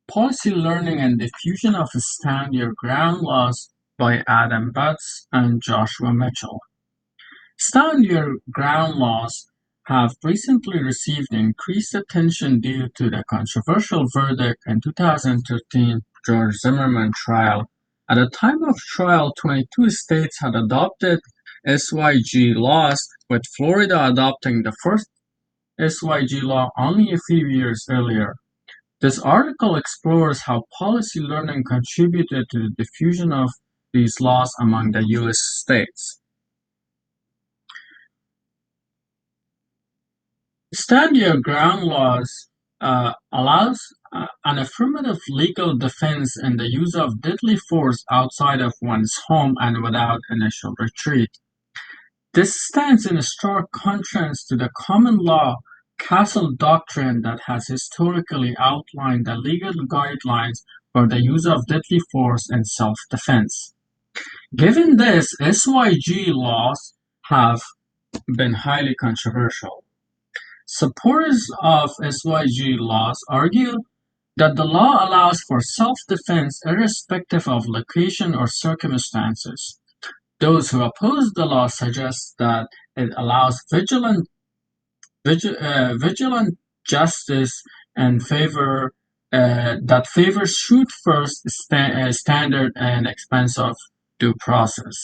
Policy Learning and Diffusion of Stand Your Ground Laws by Adam Butts and Joshua Mitchell. Stand Your Ground laws have recently received increased attention due to the controversial verdict in 2013 George Zimmerman trial. At the time of trial, 22 states had adopted SYG laws, with Florida adopting the first SYG law only a few years earlier. This article explores how policy learning contributed to the diffusion of these laws among the U.S. states. Stand Your Ground laws allows an affirmative legal defense in the use of deadly force outside of one's home and without initial retreat. This stands in stark contrast to the common law castle doctrine that has historically outlined the legal guidelines for the use of deadly force in self-defense. Given this, SYG laws have been highly controversial. Supporters of SYG laws argue that the law allows for self-defense irrespective of location or circumstances. Those who oppose the law suggest that it allows vigilant justice and that favors shoot first standard and expensive due process.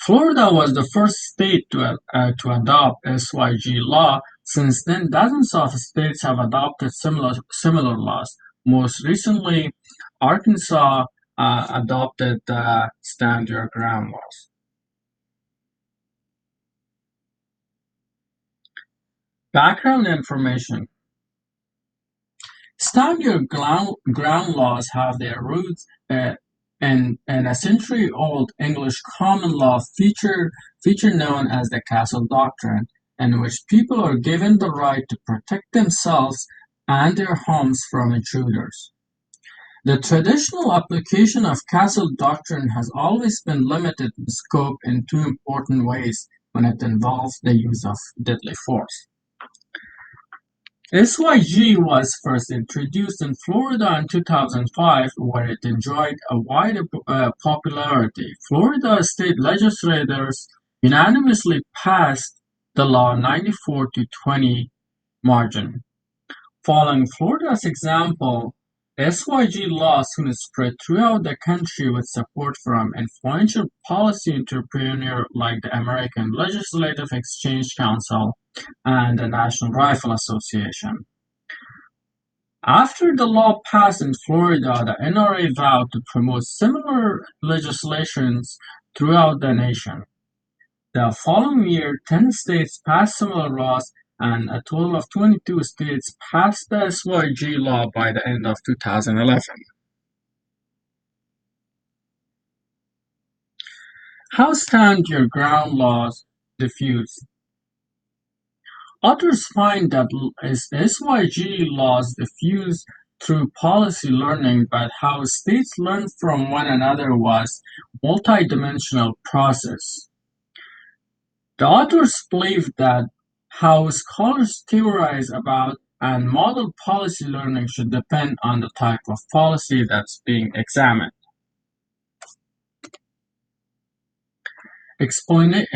Florida was the first state to adopt SYG law. Since then, dozens of states have adopted similar laws. Most recently, Arkansas adopted the Stand Your Ground laws. Background information. Stand Your Ground laws have their roots in a century-old English common law feature known as the Castle Doctrine, in which people are given the right to protect themselves and their homes from intruders. The traditional application of Castle Doctrine has always been limited in scope in two important ways when it involves the use of deadly force. SYG was first introduced in Florida in 2005, where it enjoyed a wide popularity. Florida state legislators unanimously passed the law 94-20 margin. Following Florida's example, SYG law soon spread throughout the country with support from influential policy entrepreneurs like the American Legislative Exchange Council and the National Rifle Association. After the law passed in Florida, the NRA vowed to promote similar legislations throughout the nation. The following year, 10 states passed similar laws, and a total of 22 states passed the SYG law by the end of 2011. How Stand Your Ground laws diffuse? Authors find that SYG laws diffuse through policy learning, but how states learn from one another was a multidimensional process. The authors believe that how scholars theorize about and model policy learning should depend on the type of policy that's being examined. Explaining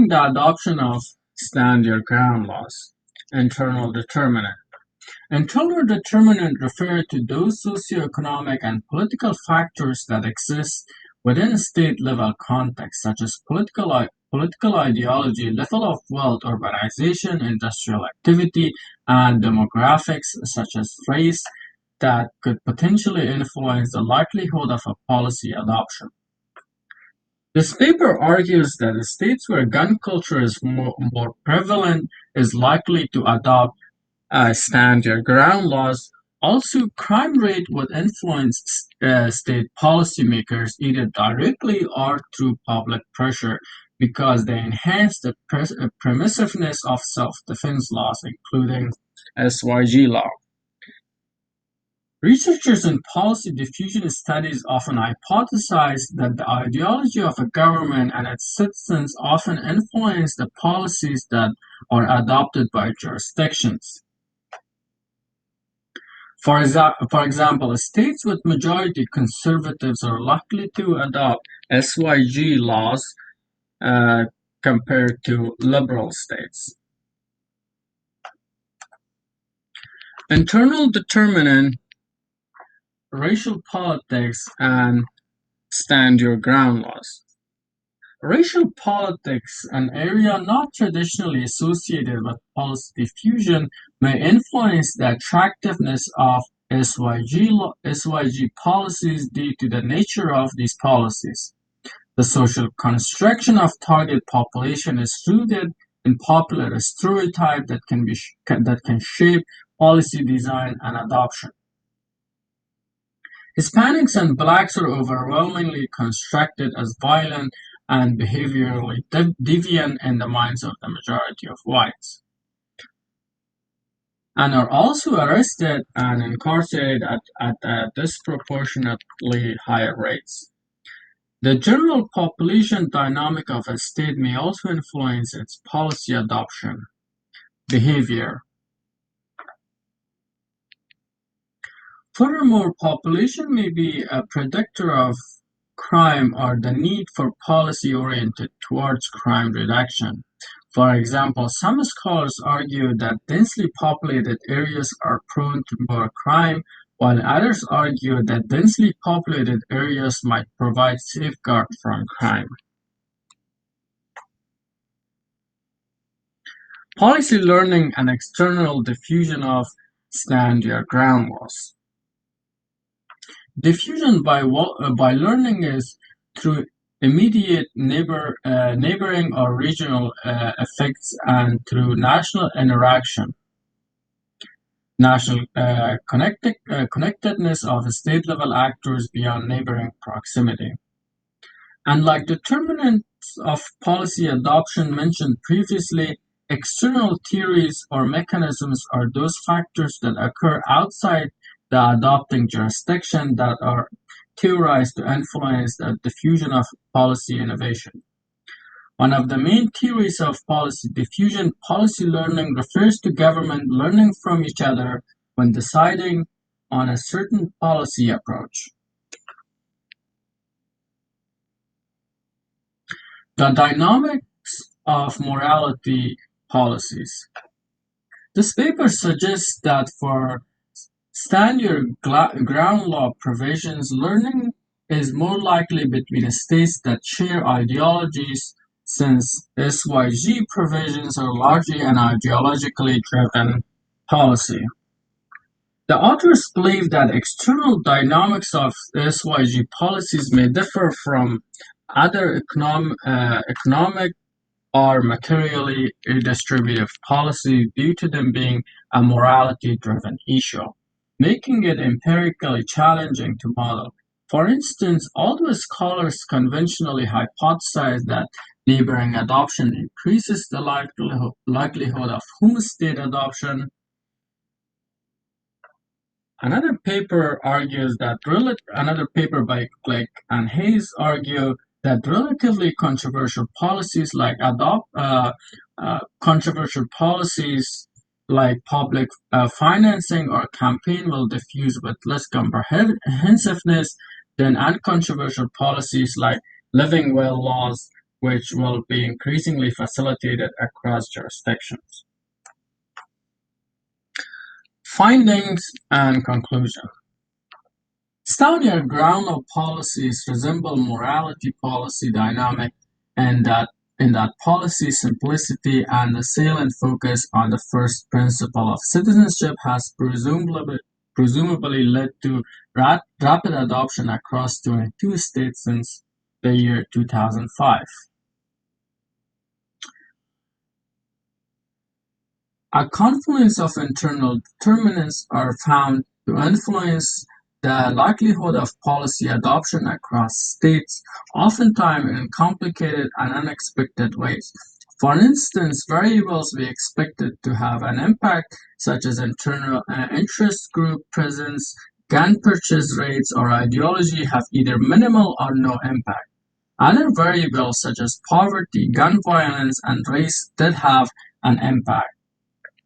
the adoption of Stand Your Ground laws. Internal determinant. Internal determinant refer to those socioeconomic and political factors that exist within a state-level context, such as political ideology, level of wealth, urbanization, industrial activity, and demographics, such as race, that could potentially influence the likelihood of a policy adoption. This paper argues that the states where gun culture is more prevalent is likely to adopt Stand Your Ground laws. Also, crime rate would influence state policymakers either directly or through public pressure because they enhance the permissiveness of self-defense laws, including SYG law. Researchers in policy diffusion studies often hypothesize that the ideology of a government and its citizens often influence the policies that are adopted by jurisdictions. For example, states with majority conservatives are likely to adopt SYG laws uh, compared to liberal states. Internal determinant, racial politics, and stand your ground laws. Racial politics, an area not traditionally associated with policy diffusion, may influence the attractiveness of SYG policies due to the nature of these policies. The social construction of target population is rooted in popular stereotype that can shape policy design and adoption. Hispanics and blacks are overwhelmingly constructed as violent and behaviorally deviant in the minds of the majority of whites, and are also arrested and incarcerated at disproportionately higher rates. The general population dynamic of a state may also influence its policy adoption behavior. Furthermore, population may be a predictor of crime or the need for policy oriented towards crime reduction. For example, some scholars argue that densely populated areas are prone to more crime, while others argue that densely populated areas might provide safeguard from crime. Policy learning and external diffusion of stand your ground laws. Diffusion by learning is through immediate neighboring or regional effects and through national interaction, national connectedness of state-level actors beyond neighboring proximity. Unlike determinants of policy adoption mentioned previously, external theories or mechanisms are those factors that occur outside the adopting jurisdiction that are theorized to influence the diffusion of policy innovation. One of the main theories of policy diffusion, policy learning, refers to government learning from each other when deciding on a certain policy approach. The dynamics of morality policies. This paper suggests that for standard ground law provisions, learning is more likely between states that share ideologies, since SYG provisions are largely an ideologically driven policy. The authors believe that external dynamics of SYG policies may differ from other economic or materially redistributive policy due to them being a morality-driven issue, making it empirically challenging to model. For instance, although scholars conventionally hypothesize that neighboring adoption increases the likelihood of home-state adoption, another paper by Glick and Hayes argue that relatively controversial policies like public financing or campaign will diffuse with less comprehensiveness than uncontroversial policies like living will laws, which will be increasingly facilitated across jurisdictions. Findings and conclusion. Stoudier ground policies resemble morality policy dynamic and that policy simplicity and the salient focus on the first principle of citizenship has presumably led to rapid adoption across 22 states since the year 2005. A confluence of internal determinants are found to influence the likelihood of policy adoption across states, oftentimes in complicated and unexpected ways. For instance, variables we expected to have an impact, such as internal interest group presence, gun purchase rates or ideology have either minimal or no impact. Other variables such as poverty, gun violence, and race did have an impact.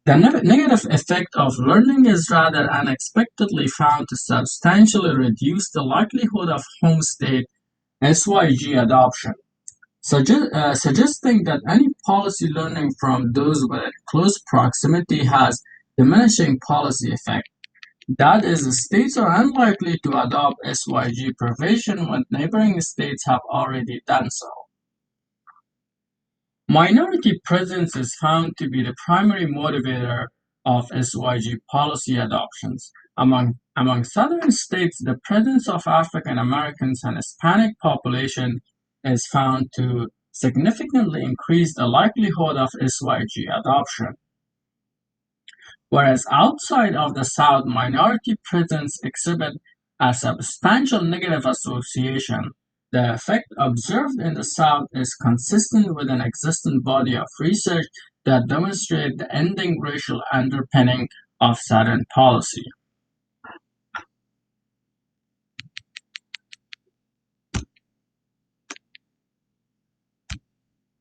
The negative effect of learning is rather unexpectedly found to substantially reduce the likelihood of home state SYG adoption, suggesting that any policy learning from those within close proximity has diminishing policy effect. That is, states are unlikely to adopt SYG provision when neighboring states have already done so. Minority presence is found to be the primary motivator of SYG policy adoptions. Among southern states, the presence of African Americans and Hispanic population is found to significantly increase the likelihood of SYG adoption. Whereas outside of the South, minority presence exhibit a substantial negative association, the effect observed in the South is consistent with an existing body of research that demonstrate the ending racial underpinning of Southern policy.